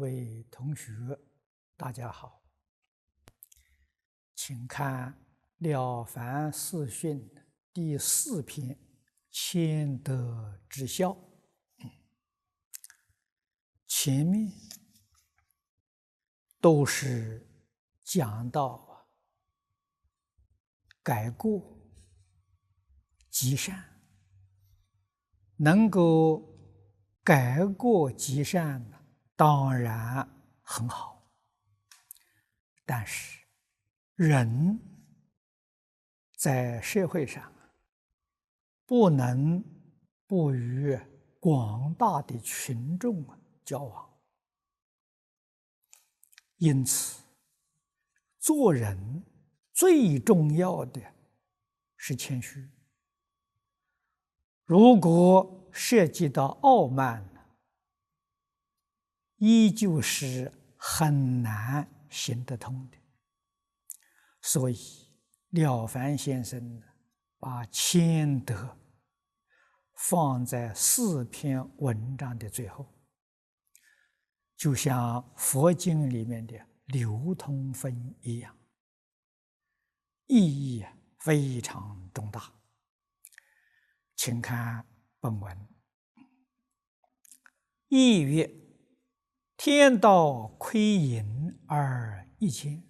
位同学，大家好，请看《了凡四训》第4篇谦德之孝。前面都是讲到改过积善，能够改过积善呢，当然很好。但是人在社会上不能不与广大的群众交往，因此做人最重要的是谦虚。如果涉及到傲慢，依旧是很难行得通的。所以了凡先生把谦德放在4篇文章的最后，就像佛经里面的流通分一样，意义非常重大。请看本文。意曰：天道亏盈而益谦，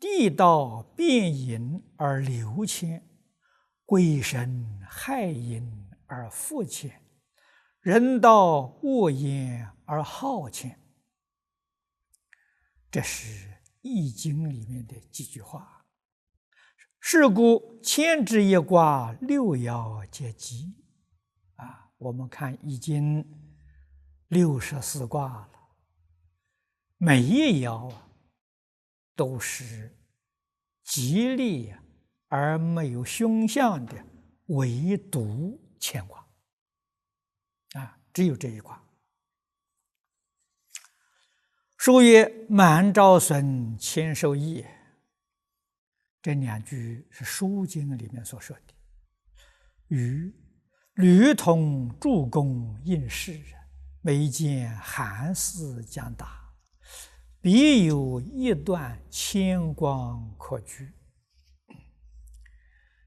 地道变盈而流谦，鬼神害盈而富谦，人道恶焉而好谦。这是《易经》里面的几句话。是故谦之一卦，6爻皆吉。我们看《易经》64卦了，每一爻都是吉利而没有凶相的，唯独乾卦只有这一卦。书曰：满招损，谦受益。这2句是《书经》里面所说的。禹履同助公应试，每见寒士将达，必有一段谦光可掬。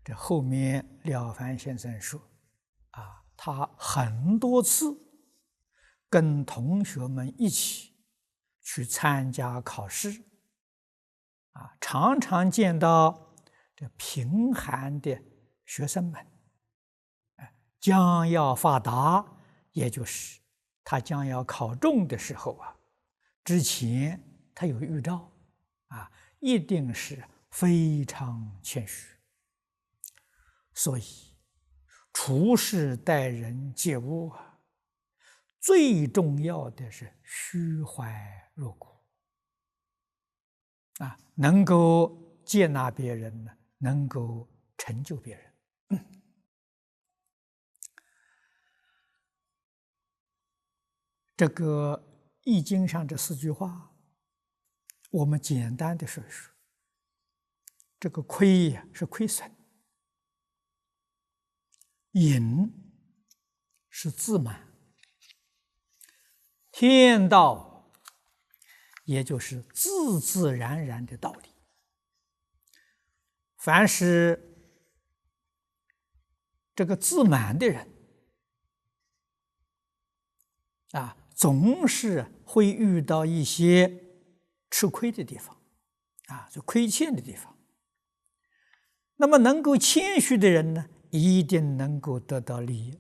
这后面了凡先生说他很多次跟同学们一起去参加考试常常见到这贫寒的学生们将要发达，也就是他将要考中的时候之前他有预兆一定是非常谦虚。所以处事待人接物最重要的是虚怀若谷能够接纳别人，能够成就别人。这个《易经》上这4句话，我们简单的说一说。这个亏是亏损，盈是自满，天道也就是自自然然的道理。凡是这个自满的人总是会遇到一些吃亏的地方就亏欠的地方。那么能够谦虚的人呢，一定能够得到利益。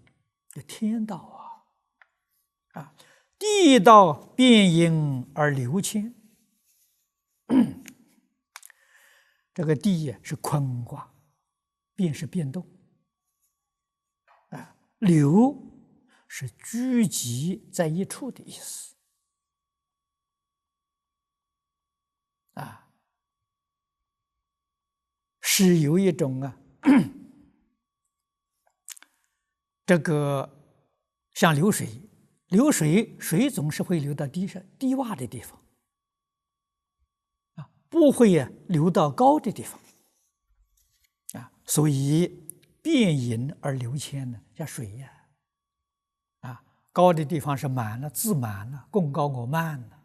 天道地道变盈而流谦。这个地是坤卦，变是变动流是聚集在一处的意思是有一种这个像流水，水总是会流到低洼的地方不会流到高的地方所以变盈而流谦呢，像水高的地方是满了，自满了，功高我慢了，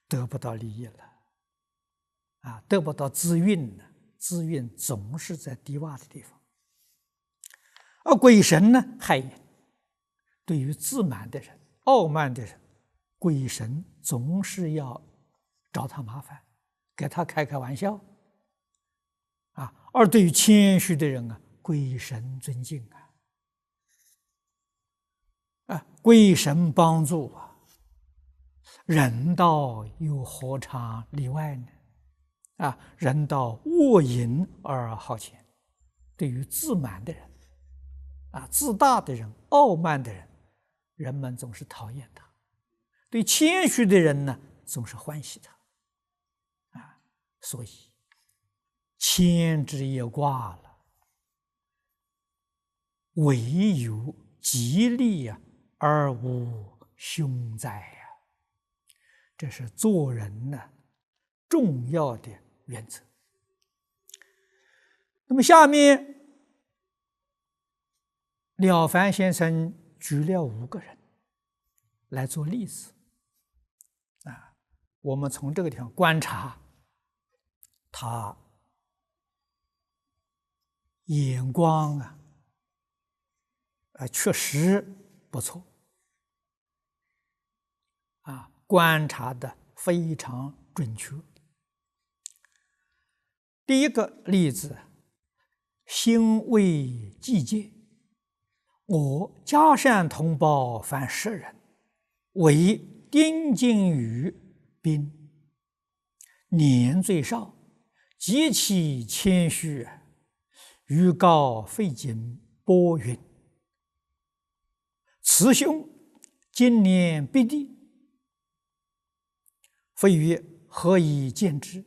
得不到利益了，得不到资运了，资运总是在低洼的地方。而鬼神呢，害眼，对于自满的人、傲慢的人，鬼神总是要找他麻烦，给他开玩笑，而对于谦虚的人鬼神尊敬鬼神帮助人道又何尝例外呢？人道恶淫而好钱，对于自满的人自大的人、傲慢的人，人们总是讨厌他；对谦虚的人呢，总是欢喜他。所以谦之也挂了，唯有吉利而无凶灾这是做人重要的原则。那么下面了凡先生举了5个人来做例子我们从这个地方观察他眼光确实不错观察的非常准确。第一个例子，心为季节，我家善同胞凡10人，为丁金宇宾，年最少，极其谦虚，欲告费尽波云。此兄今年必第，非曰何以见之？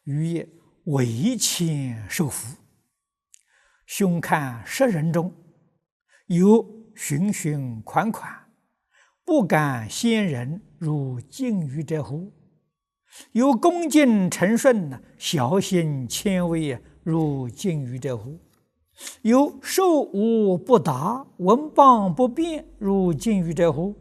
余曰为谦受福。兄看10人中，有循循款款，不敢先人如敬语者乎？有恭敬诚顺，小心谦微如敬语者乎？有受无不答，闻谤不辩如敬语者乎？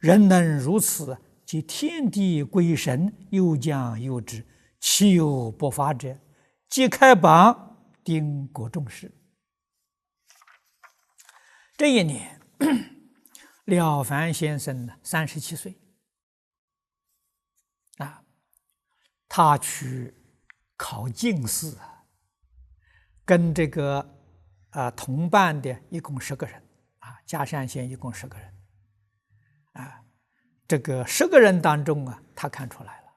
人能如此，即天地鬼神有将有之，其有不发者？即开榜定国重事。这一年，了凡先生37岁他去考进士跟这个同伴的一共10个人嘉山县一共10个人这个10个人当中他看出来了，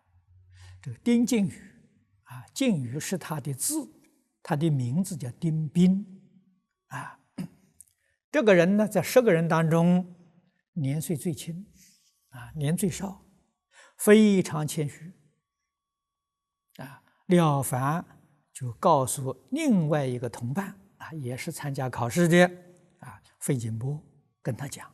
这个丁敬宇敬宇是他的字，他的名字叫丁宾这个人呢，在10个人当中年岁最轻年最少，非常谦虚了凡就告诉另外一个同伴也是参加考试的费锦波，跟他讲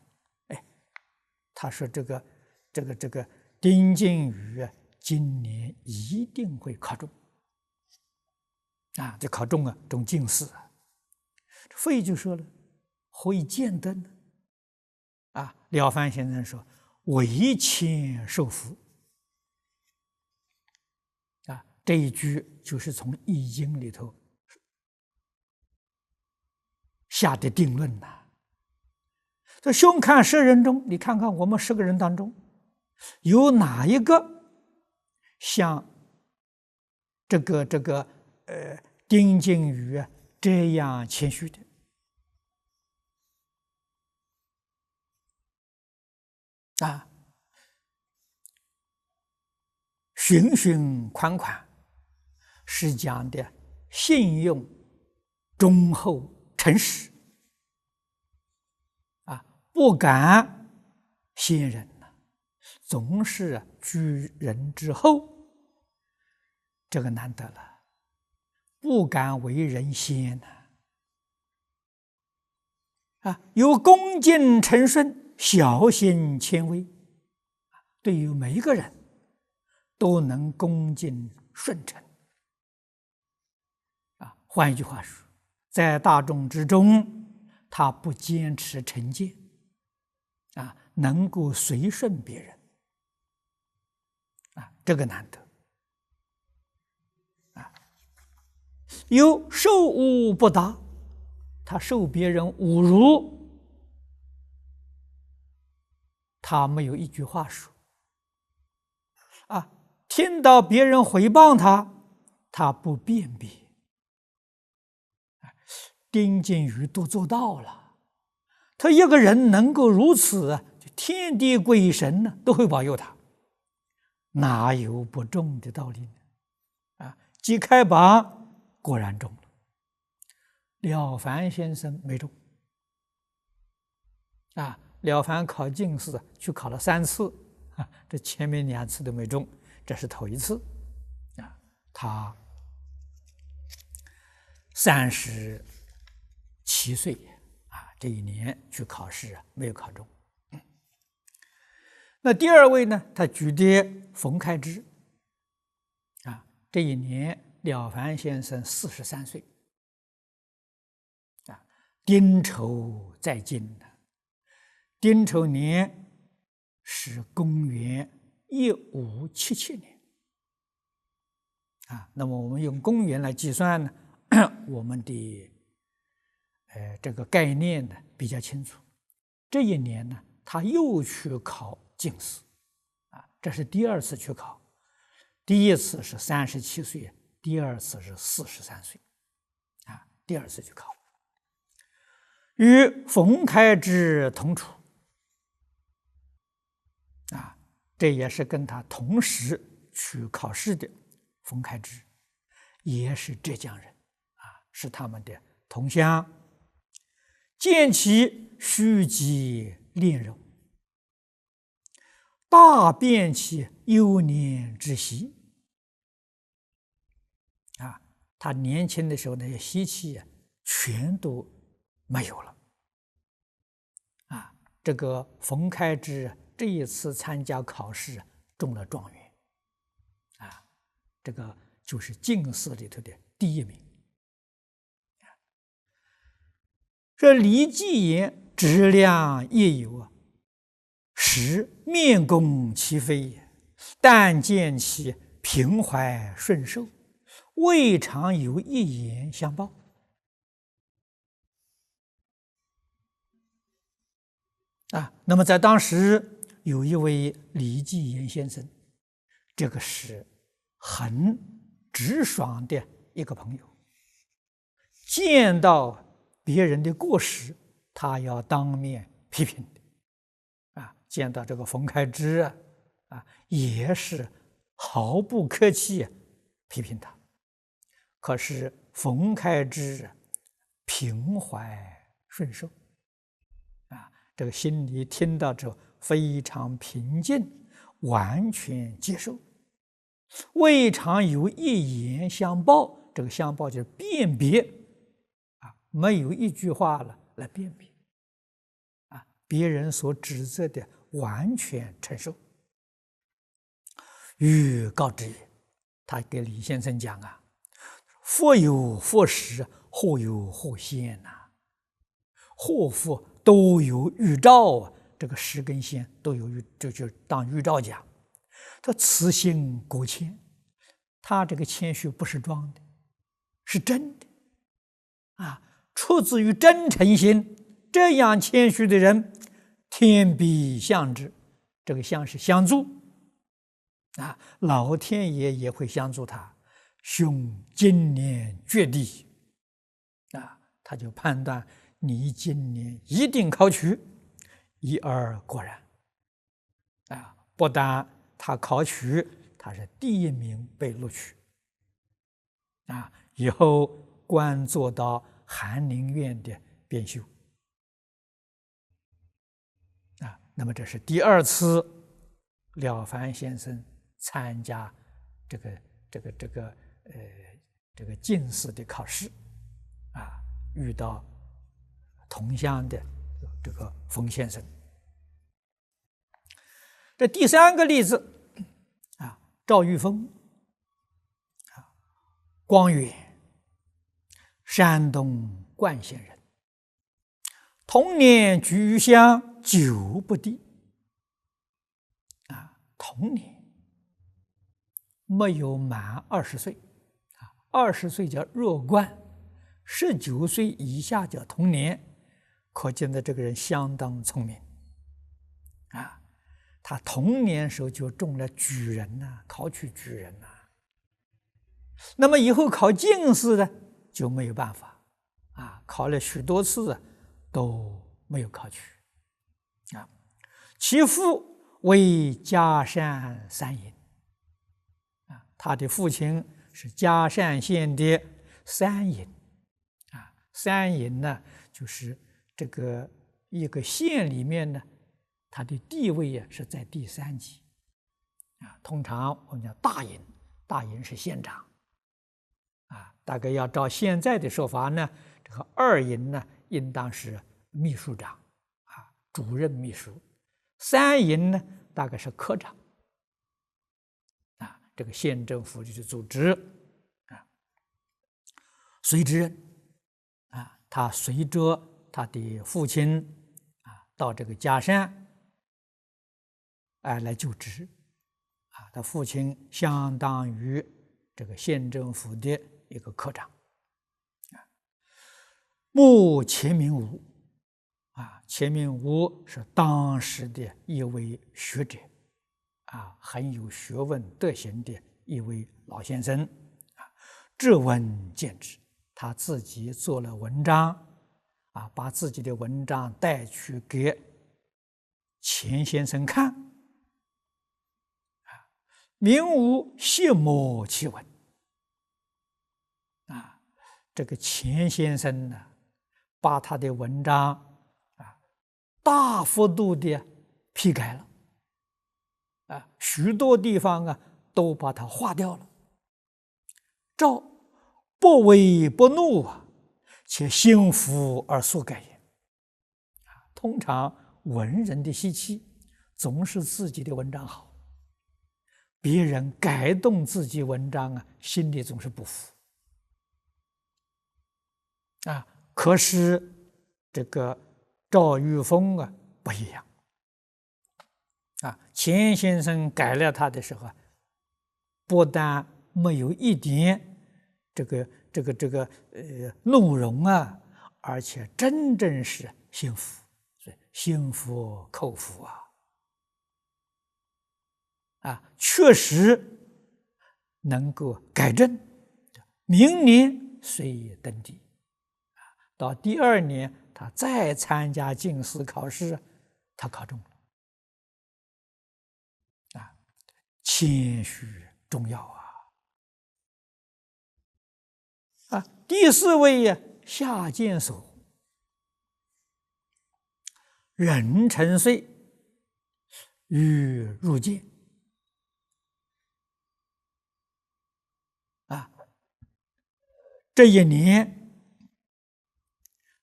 他说这个丁敬宇今年一定会考中这考中中进士费就说了，何以见得呢？了凡先生说为谦受福这一句就是从《易经》里头下的定论这兄看10人中，你看看我们10个人当中，有哪一个像这个丁敬宇这样谦虚的循循款款是讲的信用忠厚诚实不敢先人总是居人之后，这个难得了，不敢为人先有恭敬诚顺，小心谦微，对于每一个人都能恭敬顺承换一句话说，在大众之中他不坚持成见能够随顺别人这个难得有受侮不答，他受别人侮辱，他没有一句话说听到别人诽谤他，他不辩别。丁金鱼都做到了，他一个人能够如此，天地鬼神呢都会保佑他，哪有不中的道理呢？即开榜果然中了，了凡先生没中了凡考进士去考了3次这前面2次都没中，这是头一次他37岁这一年去考试没有考中。那第2位呢，他举的冯开之这一年了凡先生43岁丁丑在晋丁丑年是公元1577年那么我们用公元来计算呢，我们的这个概念呢比较清楚。这一年呢，他又去考进士这是第2次去考，第1次是37岁，第2次是43岁第2次去考，与冯开之同处这也是跟他同时去考试的冯开之，也是浙江人是他们的同乡。见其虚极练柔，大辨其幼年之习他年轻的时候那些习气全都没有了这个冯开之这一次参加考试中了状元这个就是进士里头的第1名。这李继言质量亦有时面攻其非，但见其平怀顺受，未尝有一言相报那么在当时有一位李继言先生，这个是很直爽的一个朋友，见到别人的过失，他要当面批评的见到这个冯开之也是毫不客气批评他。可是冯开之平怀顺受这个心里听到之后非常平静，完全接受。未尝有一言相报，这个相报就是辨别没有一句话来辨别别人所指责的完全承受。欲告之也，他给李先生讲福有福时，祸有祸先祸福都有预兆这个时跟先都有就当预兆讲。他此心国谦，他这个谦虚不是装的，是真的出自于真诚心。这样谦虚的人，天必相之，这个相是相助老天爷也会相助他。兄今年绝第他就判断你今年一定考取，一而果然不但他考取，他是第1名被录取以后官做到翰林院的编修那么这是第2次了凡先生参加这个进士的考试遇到同乡的这个冯先生。这第3个例子赵玉峰光远，山东冠县人，童年居于乡，久不第童年，没有满20岁，20岁叫弱冠，19岁以下叫童年，可见的这个人相当聪明啊。他童年时候就中了举人呐，考取举人呐。那么以后考进士呢，就没有办法啊，考了许多次都没有考取啊。其父为嘉善三尹啊，他的父亲是嘉善县的三尹啊。三尹呢，就是这个一个县里面呢，他的地位是在第3级啊。通常我们讲大尹，大尹是县长啊。大概要照现在的说法呢，这个二尹呢，应当是秘书长啊，主任秘书。三尹呢，大概是科长啊，这个县政府就是组织啊。随之任啊，他随着他的父亲啊到这个嘉善来就职啊。他父亲相当于这个县政府的一个科长啊。慕钱明吾啊，钱明吾是当时的一位学者啊，很有学问德行的一位老先生啊。知文见知，他自己做了文章啊，把自己的文章带去给钱先生看啊。明吾谢莫其文啊，这个钱先生呢，把他的文章大幅度的批改了啊，许多地方都把它划掉了。赵不为不怒且心服而速改也。通常文人的习气总是自己的文章好，别人改动自己文章心里总是不服啊。可是这个赵玉峰不一样啊。钱先生改了他的时候不但没有一点这个怒容而且真正是心服，心服口服确实能够改正。明年遂登第到第2年，他再参加进士考试，他考中了谦虚重要第4位夏建所，壬辰岁欲入监这一年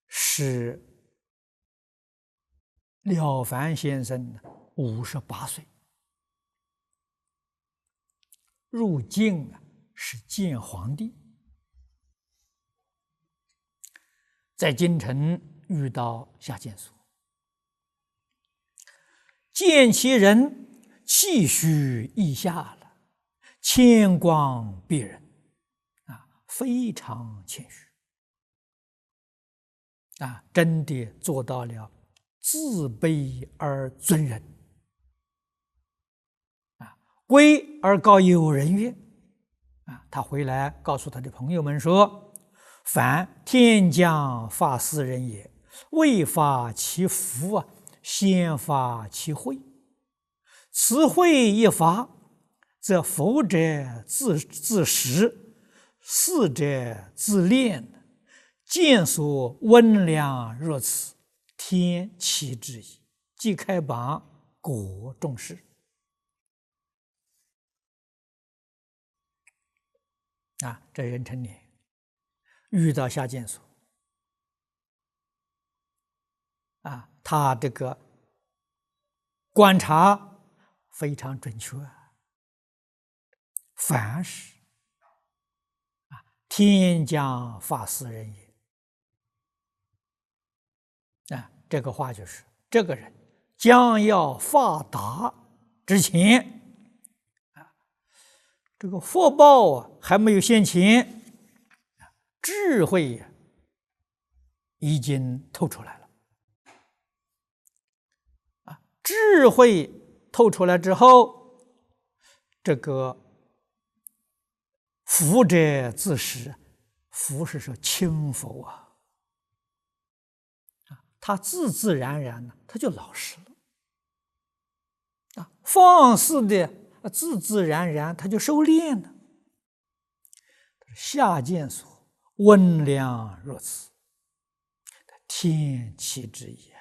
是了凡先生58岁，入京是见皇帝，在京城遇到夏建所，见其人气虚意下了，谦光避人非常谦虚真的做到了自卑而尊人归而告友人曰他回来告诉他的朋友们说：凡天将发斯人也，未发其福先发其慧。此慧一发，则福者自食，事者自练。见所温良若此，天启之矣。即开榜，果中士这壬辰年遇到夏建所他这个观察非常准确凡是天将发斯人也这个话就是这个人将要发达之前这个福报啊还没有现前，智慧呀已经透出来了。智慧透出来之后，这个福者自实，福是说轻福啊，他自自然然的他就老实了。放肆的自自然然他就收敛了。下见所温良若此，天气之也。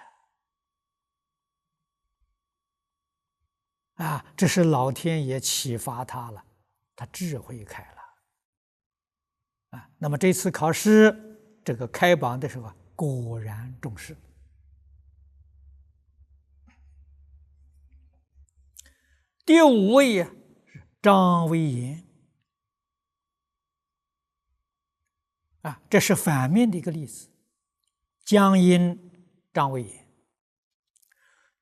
这是老天爷启发他了，他智慧开了。那么这次考试这个开榜的时候果然中试。第5位是张维言。这是反面的一个例子。江阴张维言，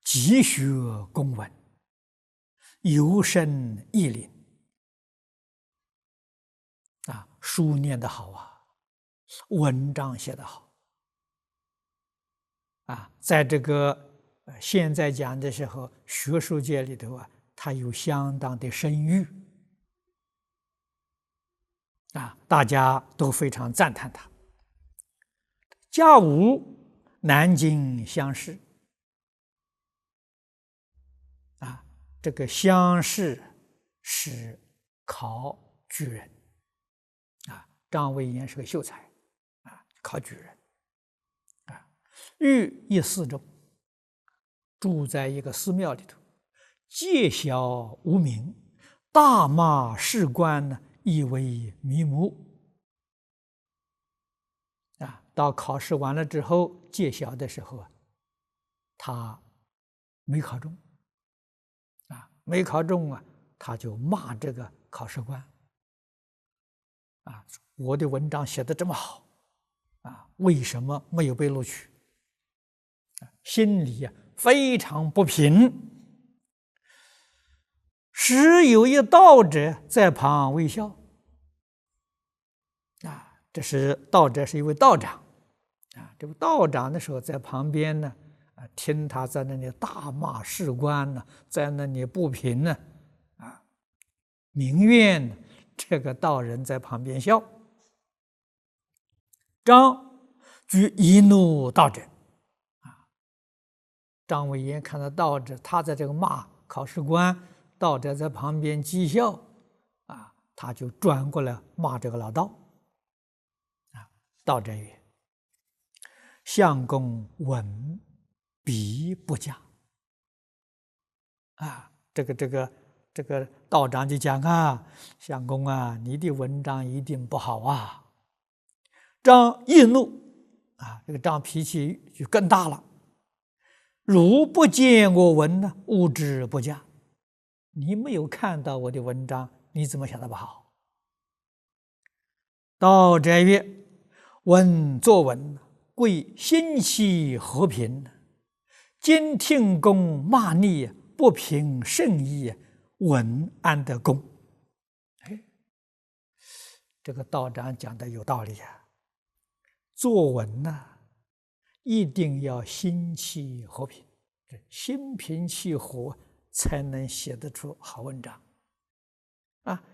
积学公文，尤胜义林。书念得好啊，文章写得好。在这个现在讲的时候，学术界里头他有相当的声誉。大家都非常赞叹他。甲午南京乡试。这个乡试是考举人。张维言是个秀才。考举人。寓一寺中，住在一个寺庙里头，戒小无名，大骂士官呢，以为迷目。到考试完了之后，揭晓的时候他没考中。没考中他就骂这个考试官。我的文章写得这么好，为什么没有被录取？心里非常不平。时有一道者在旁微笑。这是道者是一位道长。这个道长的时候在旁边呢，听他在那里大骂士官呢，在那里不平呢，民怨呢，这个道人在旁边笑。张举一怒道者。张维言看到道者他在这个骂考试官，道者在旁边讥笑，他就转过来骂这个老道。道者曰：相公文笔不佳。这个道长就讲相公你的文章一定不好啊。张易怒，这个张脾气就更大了。如不见我文呢，吾之不佳。你没有看到我的文章，你怎么写得不好？道者曰：文作文，贵心气和平。今听公骂逆，不凭圣意，文安得公？这个道长讲的有道理作文一定要心气和平，心平气和才能写得出好文章。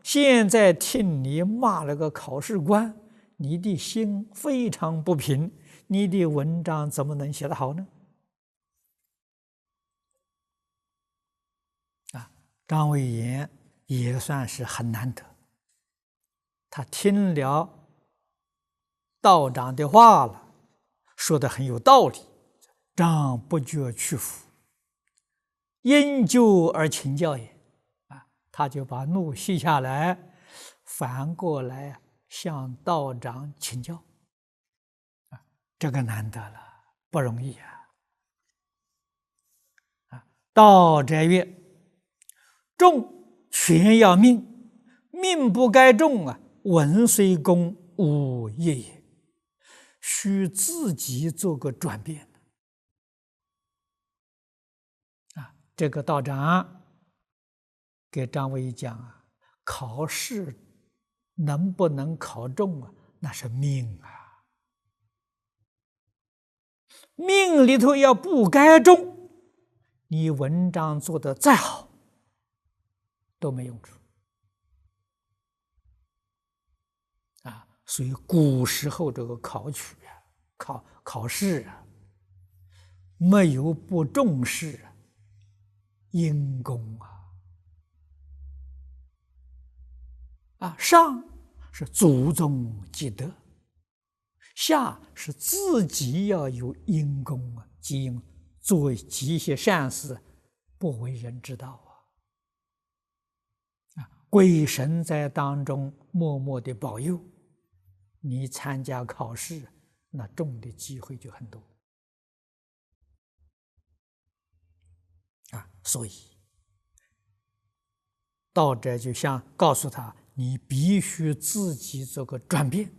现在听你骂了个考试官，你的心非常不平，你的文章怎么能写得好呢？张维言也算是很难得，他听了道长的话了，说的很有道理，张不觉屈服，因究而请教也。他就把怒息下来，反过来向道长请教。这个难得了，不容易道者曰：中全要命，命不该中文虽公无益也，需自己做个转变。这个道长给张维讲考试能不能考中啊？那是命啊！命里头要不该中，你文章做得再好都没用处啊！所以古时候这个考取啊、考试啊，没有不重视因功上是祖宗积德，下是自己要有因功积因，做一些善事，不为人知道鬼神在当中默默的保佑你参加考试，那中的机会就很多所以道者就像告诉他，你必须自己做个转变，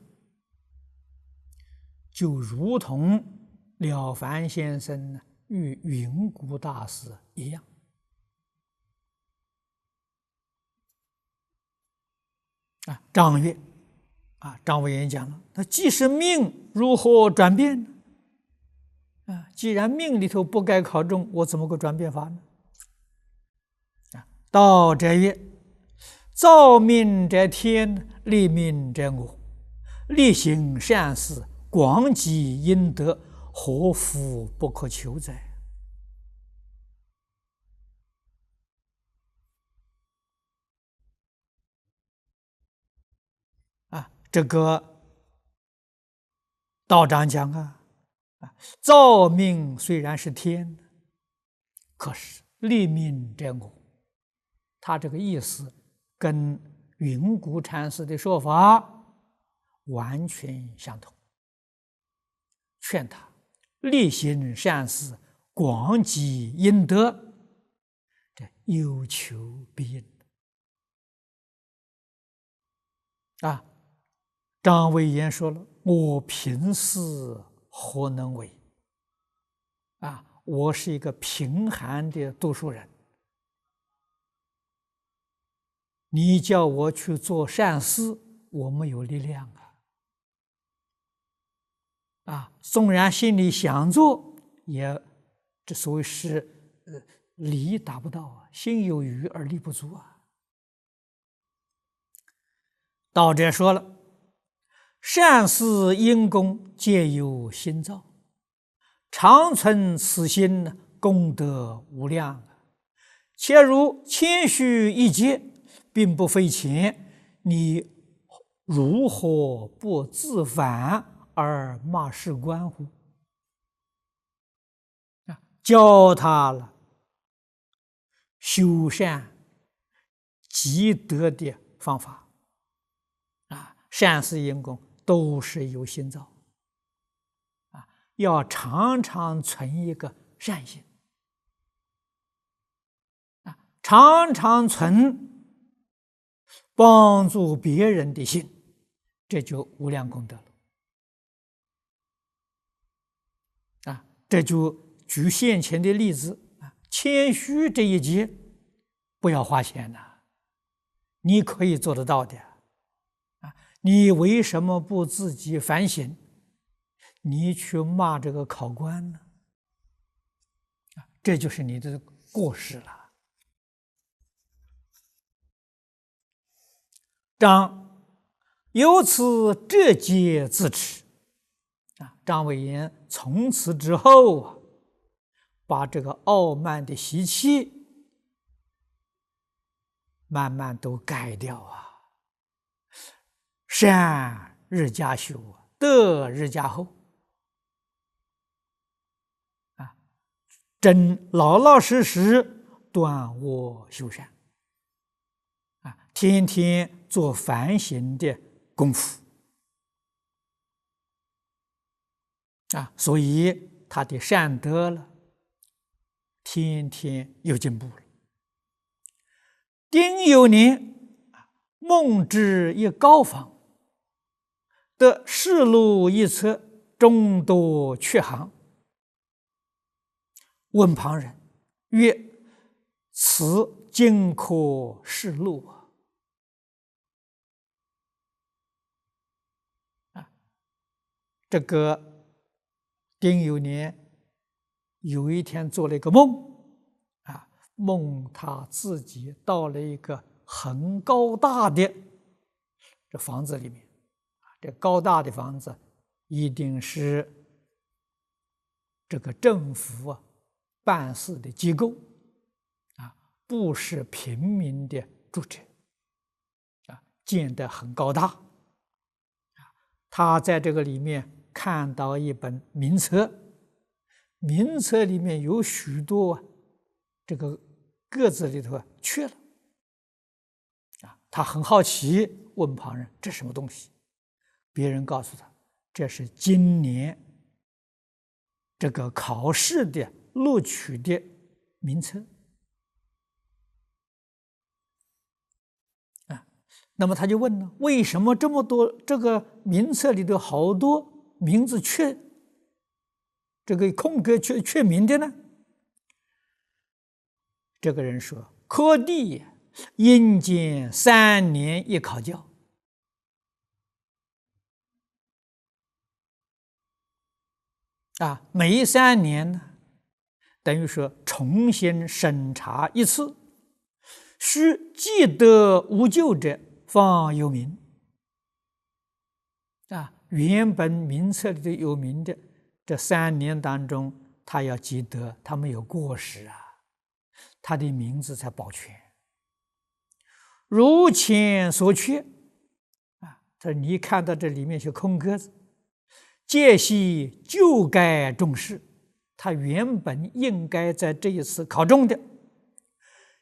就如同了凡先生与云谷大师一样张悦张维言讲了，那既是命，如何转变呢？既然命里头不该考中，我怎么个转变法呢？道者曰：造命者天，立命者我。力行善事，广积阴德，何福不可求哉？这个道长讲造命虽然是天，可是立命者我。他这个意思跟云谷禅师的说法完全相同，劝他力行善事，广积阴德，这有求必应张维言说了，我平时何能为我是一个贫寒的读书人，你叫我去做善事，我没有力量纵然心里想做，也这所谓是力达不到心有余而力不足道者说了，善事因功皆由心造，常存此心，功德无量且如谦虚一节，并不费钱，你如何不自反而骂士官乎？教他了修善积德的方法善事因功都是由心造要常常存一个善心常常存帮助别人的心，这就无量功德了这就举现前的例子谦虚这一节不要花钱你可以做得到的你为什么不自己反省？你去骂这个考官呢？这就是你的过失了。张由此折节自持张维言从此之后把这个傲慢的习气慢慢都改掉善日加修，德日加厚真老老实实断恶修善天天做反省的功夫所以他的善德了天天有进步了。丁酉年，梦至一高坊，得世路一侧，众多阙行。问旁人曰：“此今可世路这个丁酉年有一天做了一个梦，梦他自己到了一个很高大的这房子里面，这高大的房子一定是这个政府办事的机构，不是平民的住宅，建得很高大。他在这个里面看到一本名册，名册里面有许多这个个子里头缺了，他很好奇，问旁人这什么东西？别人告诉他，这是今年这个考试的录取的名册。那么他就问了，为什么这么多这个名册里头好多名字缺这个空格缺名的呢？这个人说，科第应见3年一考教。每3年呢，等于说重新审查一次，须既得无咎者方有名。原本名册里头有名的这3年当中，他要记得他没有过失他的名字才保全。如前所缺他说你看到这里面是空格子，皆系就该中试，他原本应该在这一次考中的，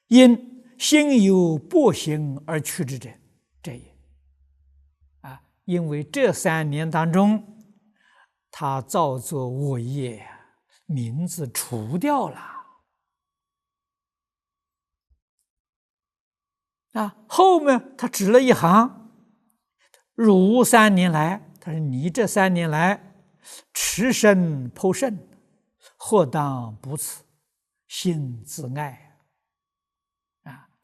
因心有薄行而去之者，这也因为这3年当中，他造作恶业，名字除掉了。后面他指了一行，汝3年来，他说你这3年来，持身颇甚，或当不辞，心自爱。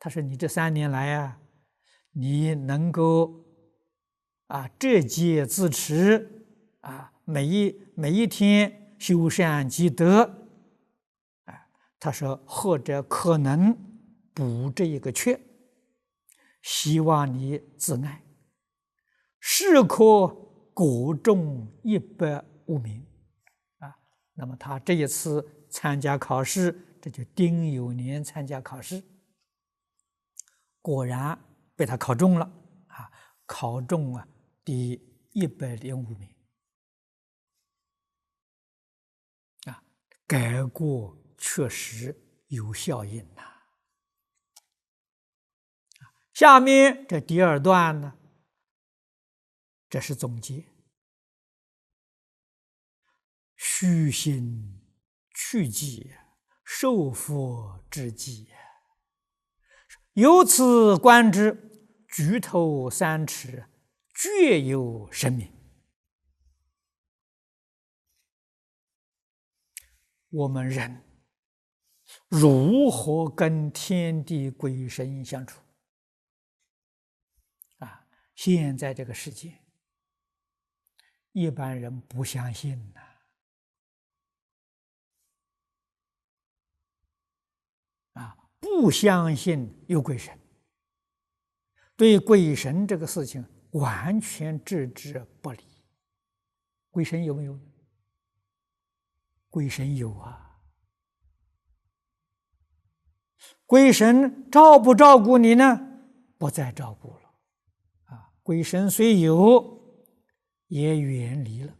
他说你这3年来你能够这节自持每一天修善积德，他说或者可能补这一个缺，希望你自爱，是可果中150名。那么他这一次参加考试，这就丁酉年参加考试，果然被他考中了考中第105名改过确实有效应下面这第2段呢，这是总结：虚心去迹，受佛之际，由此观之，举头3尺，绝有神明。我们人如何跟天地鬼神相处？现在这个世界，一般人不相信不相信有鬼神，对鬼神这个事情完全置之不理。鬼神有没有？鬼神有鬼神照不照顾你呢？不再照顾了鬼神虽有，也远离了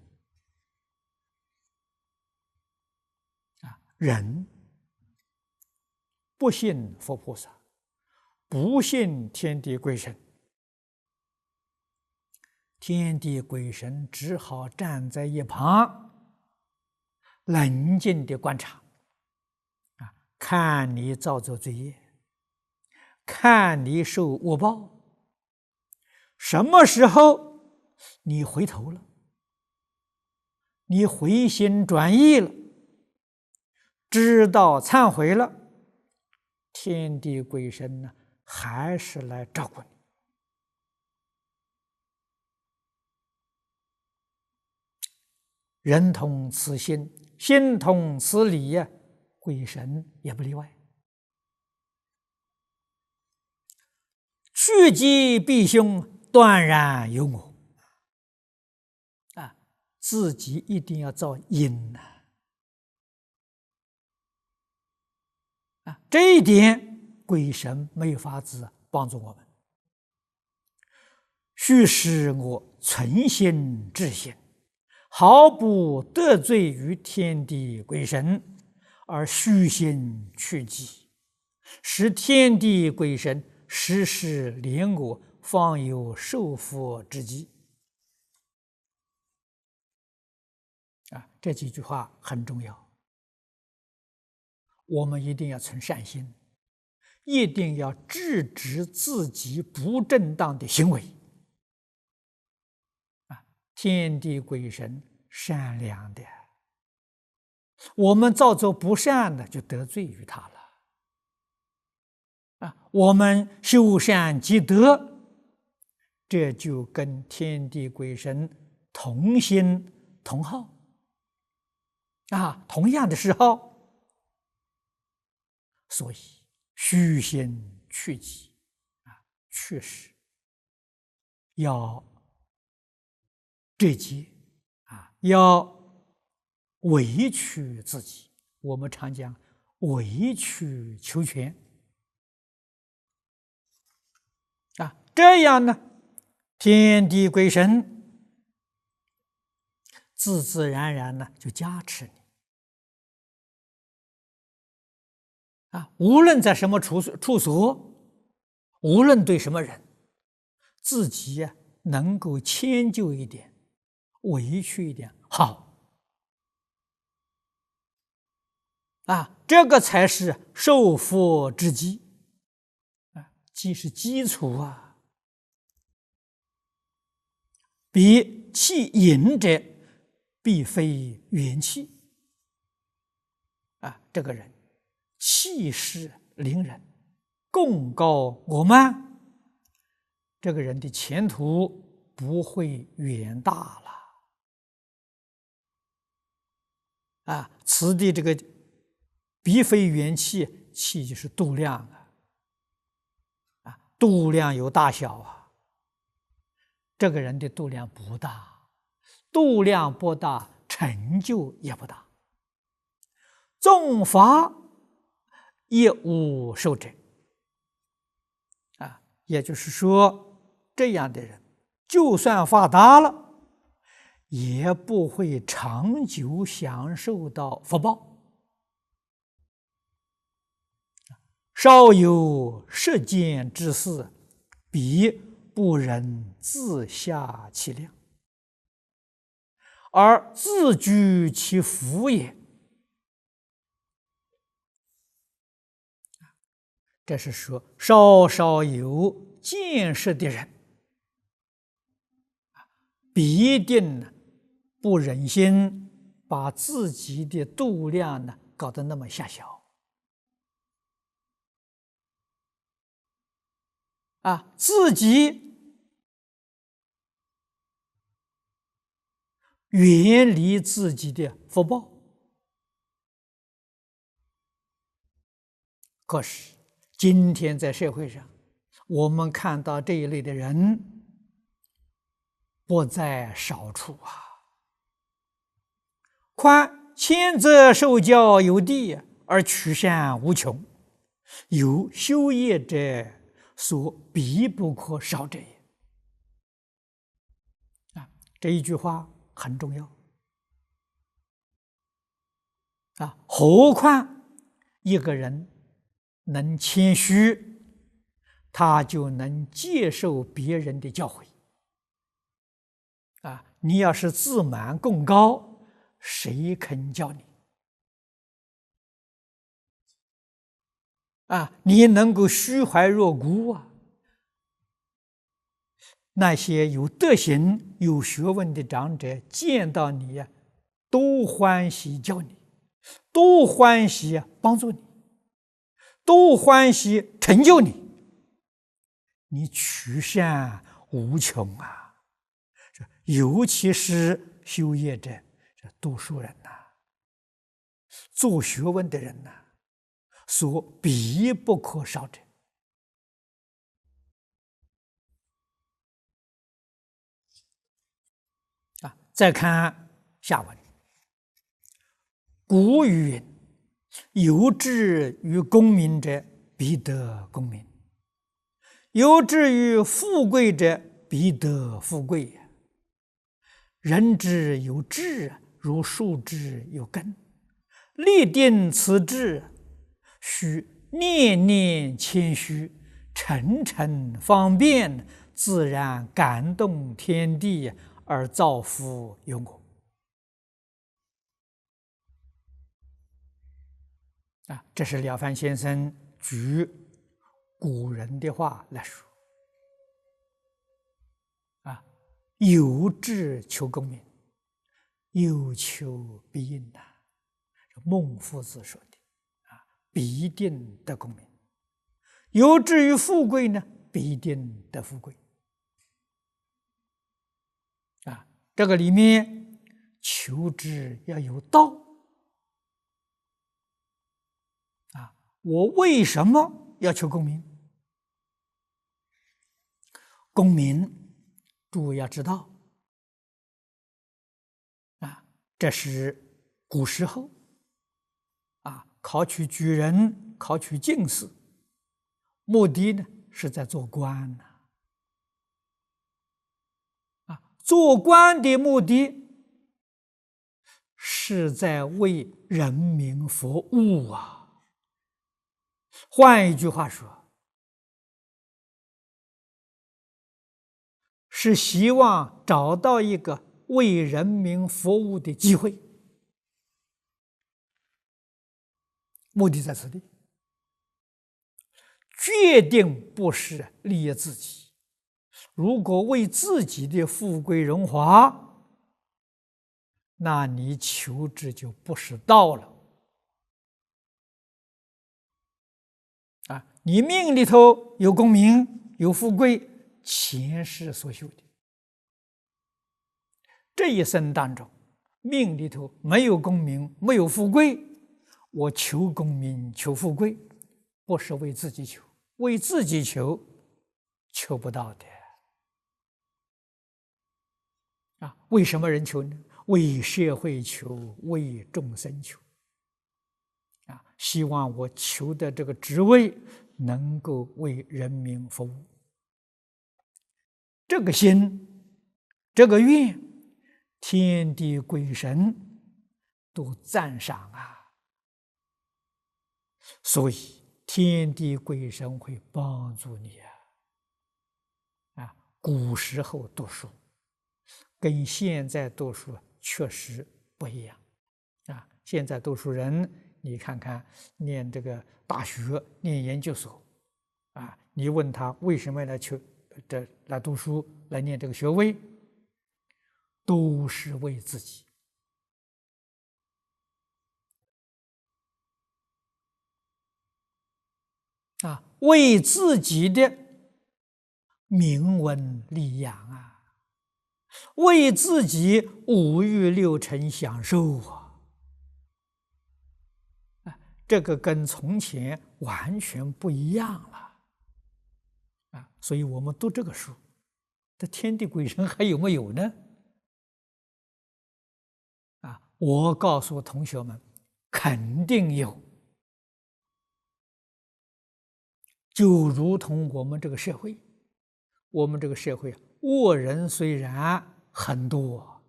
人不信佛菩萨，不信天地鬼神，天地鬼神只好站在一旁，冷静地观察看你造作罪业，看你受恶报，什么时候你回头了，你回心转意了，知道忏悔了，天地鬼神呢还是来照顾你。人同此心，心同此理呀，鬼神也不例外。趋吉避凶，断然有我。自己一定要造因这一点鬼神没有法子帮助我们。须使我存心至心，毫不得罪于天地鬼神，而虚心去己，使天地鬼神时时怜我，方有受福之机。这几句话很重要，我们一定要存善心，一定要制止自己不正当的行为。天地鬼神善良的，我们造作不善的，就得罪于他了。我们修善积德，这就跟天地鬼神同心同好。同样的嗜好，所以虚心去己确实要这节要委曲自己。我们常讲委曲求全这样呢，天地鬼神自自然然呢就加持你。无论在什么处所，无论对什么人，自己能够迁就一点，委屈一点，好这个才是受福之基基是基础彼气隐者，必非元气这个人气势凌人，功高我慢，这个人的前途不会远大了此地这个必非元气，气就是度量度量有大小这个人的度量不大，度量不大，成就也不大。众法亦无受者也就是说，这样的人就算发达了，也不会长久享受到福报。少有世间之事，彼不忍自下其量，而自居其福也。这是说稍稍有见识的人，必定不忍心把自己的度量呢搞得那么狭小自己远离自己的福报。可是今天在社会上，我们看到这一类的人不在少数况谦则受教有地，而取善无穷，有修业者所必不可少者也。这一句话很重要何况一个人能谦虚，他就能接受别人的教诲你要是自满功高，谁肯教你你能够虚怀若谷那些有德行有学问的长者见到你都欢喜教你，都欢喜帮助你，都欢喜成就你，你取善无穷尤其是修业者，读书人呐，做学问的人呐，所必不可少者。再看下文，古语云：“有志于功名者，必得功名；有志于富贵者，必得富贵。人之有志，如树之有根。立定此志，须念念谦虚，诚诚方便，自然感动天地，而造福有我。”这是了凡先生举古人的话来说。有志求功名，有求必应呐。孟夫子说的必定得功名。有志于富贵呢，必定得富贵。这个里面求之要有道。我为什么要求功名？功名，诸位要知道，这是古时候考取举人、考取进士，目的呢是在做官呐。做官的目的是在为人民服务啊。换一句话说，是希望找到一个为人民服务的机会，目的在此地，决定不是利益自己。如果为自己的富贵荣华，那你求之就不是道了。你命里头有功名有富贵，前世所修的。这一生当中，命里头没有功名没有富贵，我求功名求富贵，不是为自己求，为自己求，求不到的。为什么人求呢？为社会求，为众生求。希望我求的这个职位能够为人民服务。这个心，这个愿，天地鬼神都赞赏啊。所以天地鬼神会帮助你古时候读书跟现在读书确实不一样现在读书人，你看看念这个大学、念研究所你问他为什么来来读书、来念这个学位，都是为自己为自己的名闻利养为自己五欲六尘享受这个跟从前完全不一样了所以我们读这个书，这天地鬼神还有没有呢？我告诉同学们，肯定有。就如同我们这个社会，恶人虽然很多，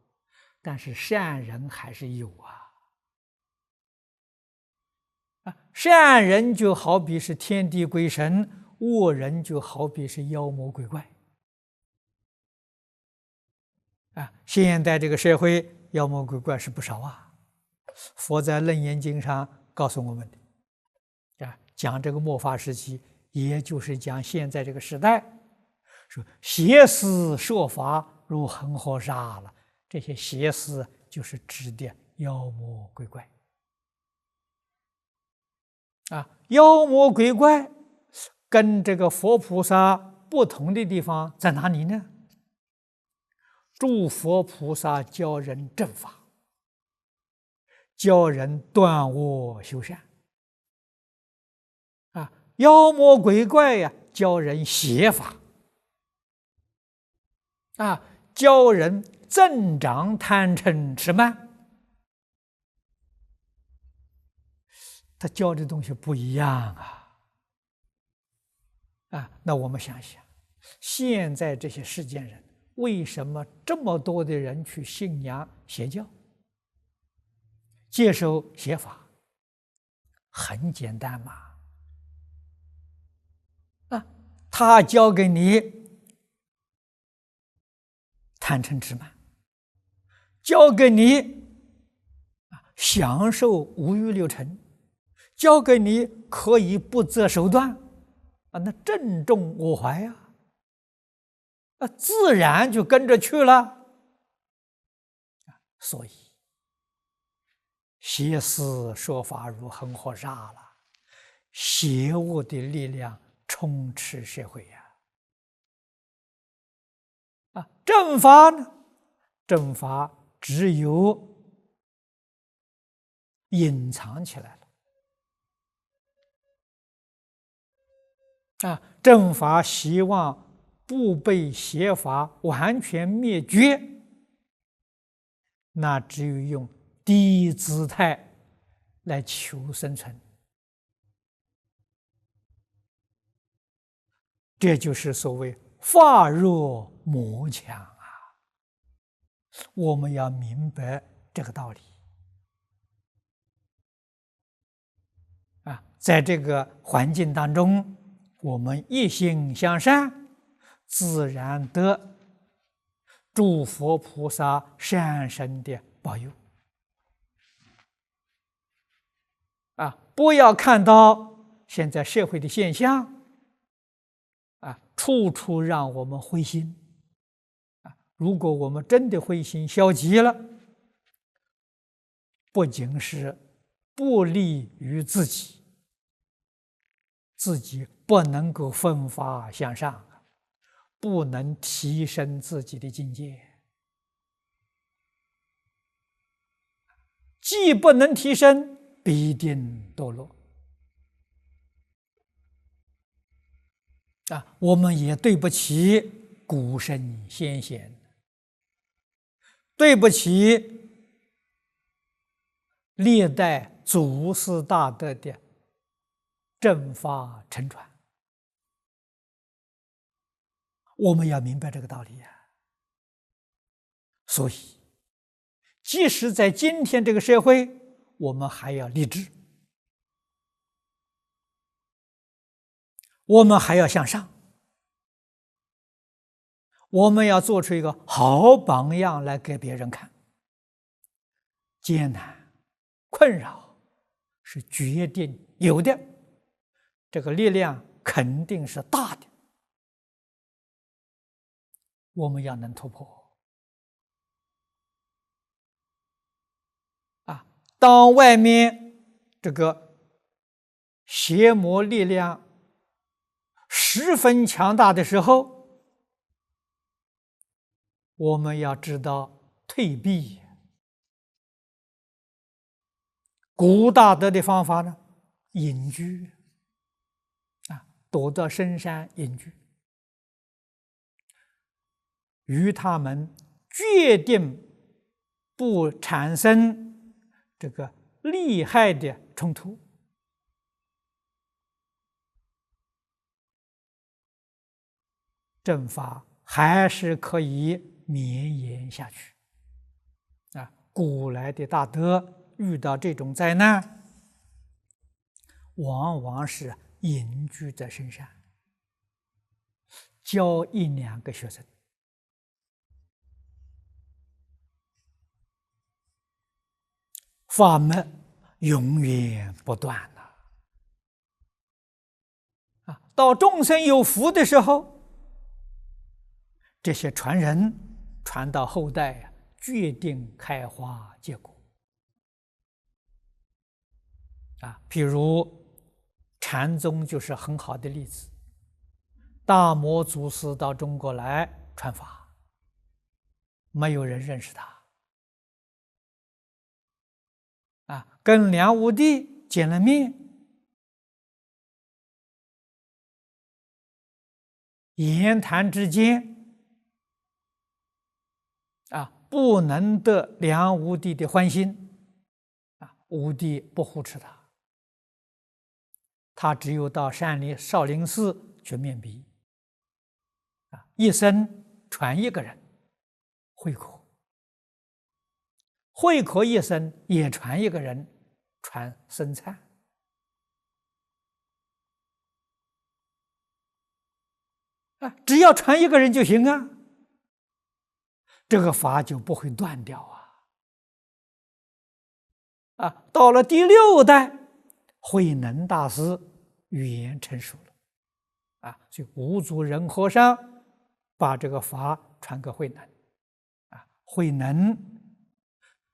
但是善人还是有善人就好比是天地鬼神，恶人就好比是妖魔鬼怪现在这个社会妖魔鬼怪是不少佛在《楞严经》上告诉我们的讲这个末法时期，也就是讲现在这个时代，说邪思说法如恒河沙了。这些邪思就是指的妖魔鬼怪妖魔鬼怪跟这个佛菩萨不同的地方在哪里呢？诸佛菩萨教人正法，教人断恶修善。妖魔鬼怪呀，教人邪法。教人增长贪嗔痴慢。他教的东西不一样那我们想想，现在这些世间人，为什么这么多的人去信仰邪教，接受邪法？很简单嘛。他教给你贪嗔痴慢，教给你享受五欲六尘，教给你可以不择手段那正中我怀呀，自然就跟着去了。所以邪思说法如恒河沙了，邪恶的力量充斥社会正法呢？正法只有隐藏起来了正法希望不被邪法完全灭绝，那只有用低姿态来求生存。这就是所谓法弱魔强我们要明白这个道理在这个环境当中，我们一心向善，自然得诸佛菩萨善神的保佑不要看到现在社会的现象处处让我们灰心如果我们真的灰心消极了，不仅是不利于自己，自己不能够奋发向上，不能提升自己的境界，既不能提升，必定堕落我们也对不起古圣先贤，对不起历代祖师大德的正法承传。我们要明白这个道理所以即使在今天这个社会，我们还要立志，我们还要向上，我们要做出一个好榜样来给别人看。艰难困扰是决定有的，这个力量肯定是大的，我们要能突破当外面这个邪魔力量十分强大的时候，我们要知道退避。古大德的方法呢，隐居躲到深山隐居，与他们决定不产生这个利害的冲突，正法还是可以绵延下去古来的大德遇到这种灾难，往往是隐居在深山，教一两个学生，法门永远不断到众生有福的时候，这些传人传到后代决定开花结果譬如禅宗就是很好的例子。大摩祖师到中国来传法，没有人认识他跟梁武帝见了面，言谈之间不能得梁武帝的欢心，武帝不护持他，他只有到山里少林寺去面壁，一生传一个人，慧可。慧可一生也传一个人，传僧璨。只要传一个人就行啊，这个法就不会断掉到了第6代，慧能大师语言成熟了，所以五祖仁和尚把这个法传给慧能，慧能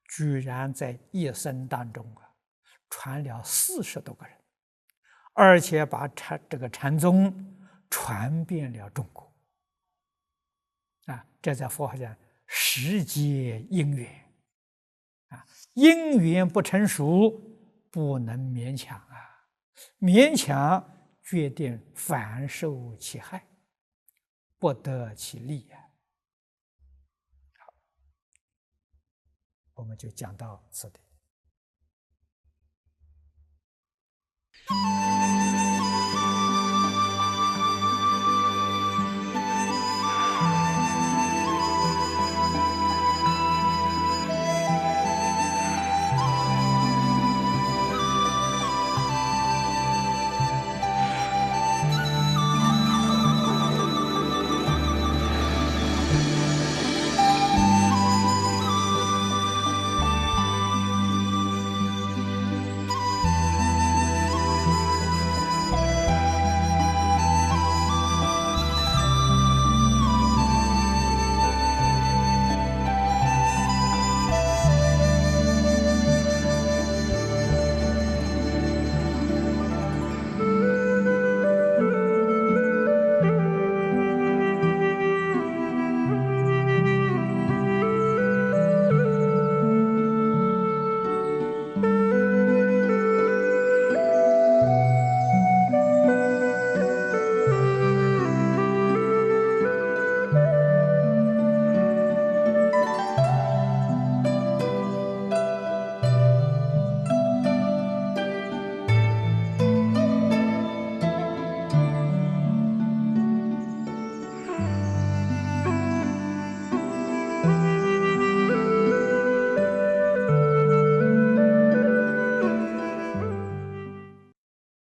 居然在一生当中传了40多个人，而且把这个禅宗传遍了中国，这在佛法讲时节因缘，因缘不成熟，不能勉强勉强决定反受其害，不得其利好，我们就讲到此地。